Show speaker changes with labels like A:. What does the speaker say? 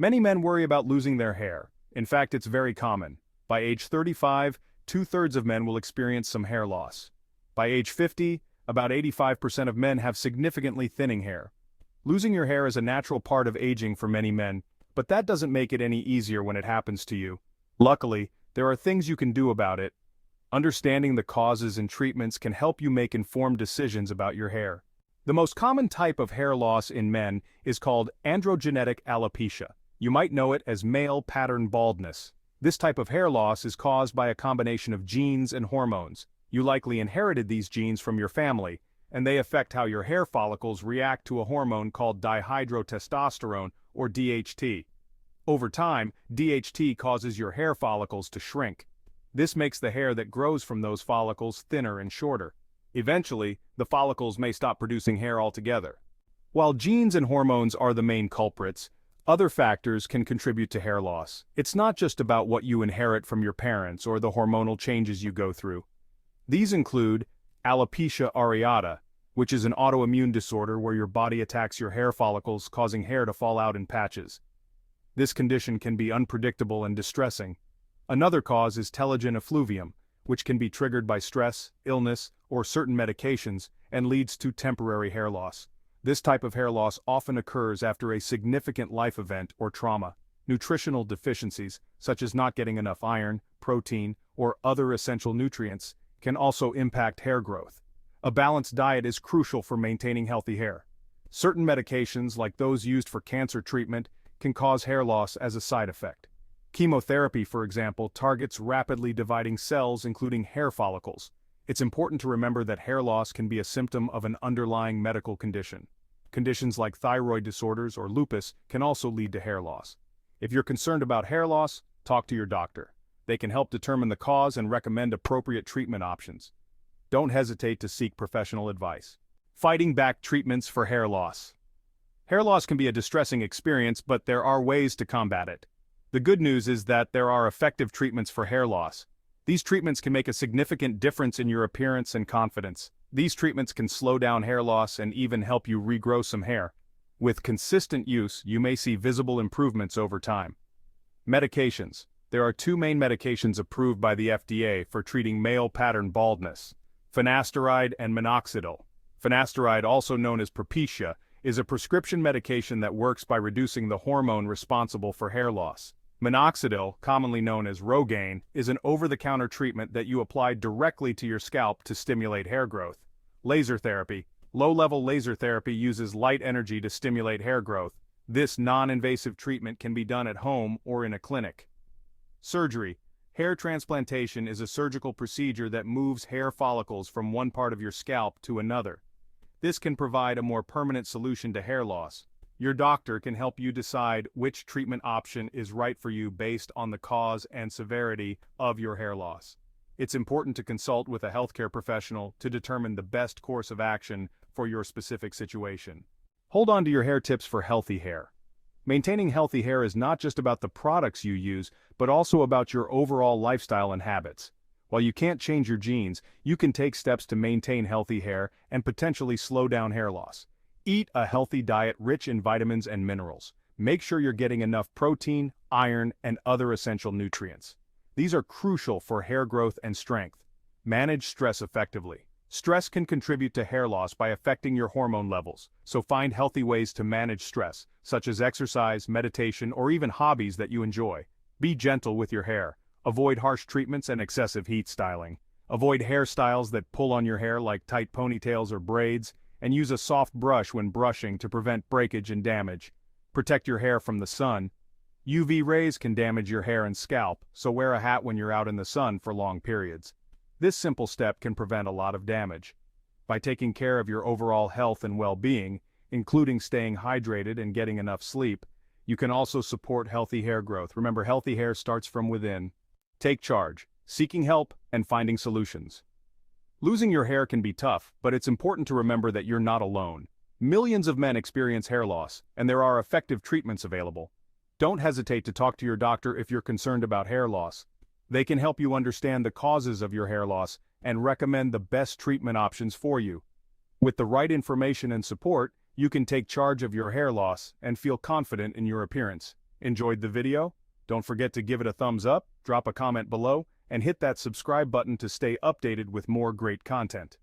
A: Many men worry about losing their hair. In fact, it's very common. By age 35, two-thirds of men will experience some hair loss. By age 50, about 85% of men have significantly thinning hair. Losing your hair is a natural part of aging for many men, but that doesn't make it any easier when it happens to you. Luckily, there are things you can do about it. Understanding the causes and treatments can help you make informed decisions about your hair. The most common type of hair loss in men is called androgenetic alopecia. You might know it as male pattern baldness. This type of hair loss is caused by a combination of genes and hormones. You likely inherited these genes from your family, and they affect how your hair follicles react to a hormone called dihydrotestosterone, or DHT. Over time, DHT causes your hair follicles to shrink. This makes the hair that grows from those follicles thinner and shorter. Eventually, the follicles may stop producing hair altogether. While genes and hormones are the main culprits, other factors can contribute to hair loss. It's not just about what you inherit from your parents or the hormonal changes you go through. These include alopecia areata, which is an autoimmune disorder where your body attacks your hair follicles, causing hair to fall out in patches. This condition can be unpredictable and distressing. Another cause is telogen effluvium, which can be triggered by stress, illness, or certain medications and leads to temporary hair loss. This type of hair loss often occurs after a significant life event or trauma. Nutritional deficiencies, such as not getting enough iron, protein, or other essential nutrients, can also impact hair growth. A balanced diet is crucial for maintaining healthy hair. Certain medications, like those used for cancer treatment, can cause hair loss as a side effect. Chemotherapy, for example, targets rapidly dividing cells, including hair follicles. It's important to remember that hair loss can be a symptom of an underlying medical condition. Conditions like thyroid disorders or lupus can also lead to hair loss. If you're concerned about hair loss, talk to your doctor. They can help determine the cause and recommend appropriate treatment options. Don't hesitate to seek professional advice. Fighting back treatments for hair loss. Hair loss can be a distressing experience, but there are ways to combat it. The good news is that there are effective treatments for hair loss. These treatments can make a significant difference in your appearance and confidence. These treatments can slow down hair loss and even help you regrow some hair. With consistent use, you may see visible improvements over time. Medications. There are two main medications approved by the FDA for treating male pattern baldness: finasteride and minoxidil. Finasteride, also known as Propecia, is a prescription medication that works by reducing the hormone responsible for hair loss. Minoxidil, commonly known as Rogaine, is an over-the-counter treatment that you apply directly to your scalp to stimulate hair growth. Laser therapy. Low-level laser therapy uses light energy to stimulate hair growth. This non-invasive treatment can be done at home or in a clinic. Surgery. Hair transplantation is a surgical procedure that moves hair follicles from one part of your scalp to another. This can provide a more permanent solution to hair loss. Your doctor can help you decide which treatment option is right for you based on the cause and severity of your hair loss. It's important to consult with a healthcare professional to determine the best course of action for your specific situation. Hold on to your hair tips for healthy hair. Maintaining healthy hair is not just about the products you use, but also about your overall lifestyle and habits. While you can't change your genes, you can take steps to maintain healthy hair and potentially slow down hair loss. Eat a healthy diet rich in vitamins and minerals. Make sure you're getting enough protein, iron, and other essential nutrients. These are crucial for hair growth and strength. Manage stress effectively. Stress can contribute to hair loss by affecting your hormone levels, so find healthy ways to manage stress, such as exercise, meditation, or even hobbies that you enjoy. Be gentle with your hair. Avoid harsh treatments and excessive heat styling. Avoid hairstyles that pull on your hair like tight ponytails or braids, and use a soft brush when brushing to prevent breakage and damage. Protect your hair from the sun. UV rays can damage your hair and scalp, so wear a hat when you're out in the sun for long periods. This simple step can prevent a lot of damage. By taking care of your overall health and well-being, including staying hydrated and getting enough sleep, you can also support healthy hair growth. Remember, healthy hair starts from within. Take charge, seeking help, and finding solutions. Losing your hair can be tough, but it's important to remember that you're not alone. Millions of men experience hair loss, and there are effective treatments available. Don't hesitate to talk to your doctor if you're concerned about hair loss. They can help you understand the causes of your hair loss and recommend the best treatment options for you. With the right information and support, you can take charge of your hair loss and feel confident in your appearance. Enjoyed the video? Don't forget to give it a thumbs up, drop a comment below, and hit that subscribe button to stay updated with more great content.